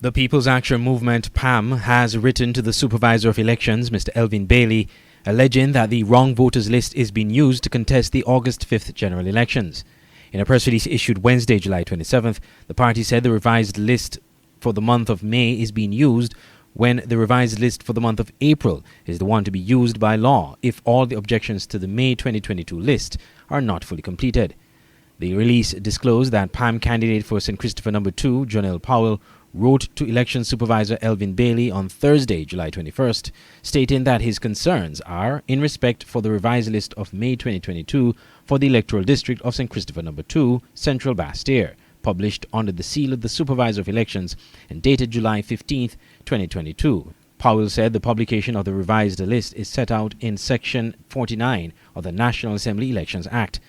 The People's Action Movement, PAM, has written to the Supervisor of Elections, Mr. Elvin Bailey, alleging that the wrong voters list is being used to contest the August 5th general elections. In a press release issued Wednesday, July 27th, the party said the revised list for the month of May is being used when the revised list for the month of April is the one to be used by law if all the objections to the May 2022 list are not fully completed. The release disclosed that PAM candidate for St. Christopher No. 2, Jonelle Powell, wrote to Election Supervisor Elvin Bailey on Thursday, July 21st, stating that his concerns are in respect for the revised list of May 2022 for the electoral district of St. Christopher No. 2, Central Bastille, published under the seal of the Supervisor of Elections and dated July 15, 2022. Powell said the publication of the revised list is set out in Section 49 of the National Assembly Elections Act.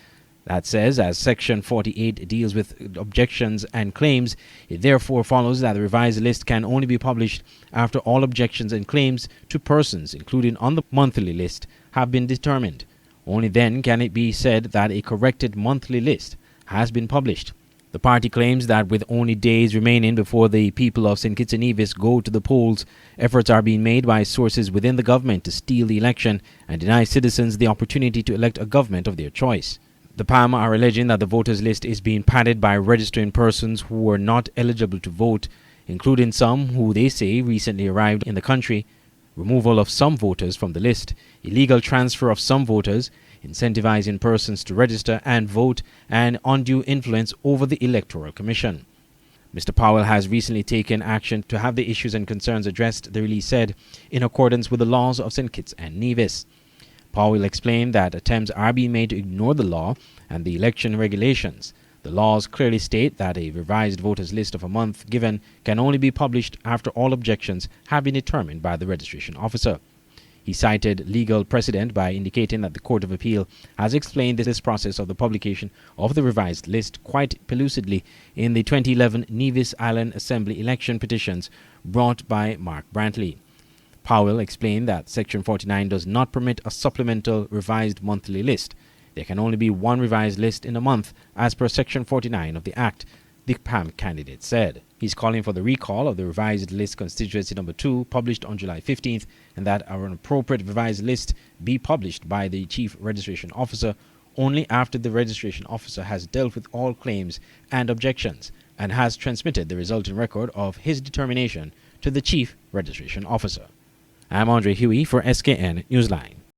That says, as Section 48 deals with objections and claims, it therefore follows that the revised list can only be published after all objections and claims to persons included on the monthly list have been determined. Only then can it be said that a corrected monthly list has been published. The party claims that with only days remaining before the people of St. Kitts and Nevis go to the polls, efforts are being made by sources within the government to steal the election and deny citizens the opportunity to elect a government of their choice. The PAM are alleging that the voters list is being padded by registering persons who were not eligible to vote, including some who they say recently arrived in the country, removal of some voters from the list, illegal transfer of some voters, incentivizing persons to register and vote, and undue influence over the Electoral Commission. Mr. Powell has recently taken action to have the issues and concerns addressed, the release said, in accordance with the laws of St. Kitts and Nevis. Powell explained that attempts are being made to ignore the law and the election regulations. The laws clearly state that a revised voters list of a month given can only be published after all objections have been determined by the registration officer. He cited legal precedent by indicating that the Court of Appeal has explained this process of the publication of the revised list quite pellucidly in the 2011 Nevis Island Assembly election petitions brought by Mark Brantley. Powell explained that Section 49 does not permit a supplemental revised monthly list. There can only be one revised list in a month as per Section 49 of the Act, the PAM candidate said. He's calling for the recall of the revised list constituency number 2 published on July 15th and that an appropriate revised list be published by the Chief Registration Officer only after the registration officer has dealt with all claims and objections and has transmitted the resulting record of his determination to the Chief Registration Officer. I'm Andre Huey for SKN Newsline.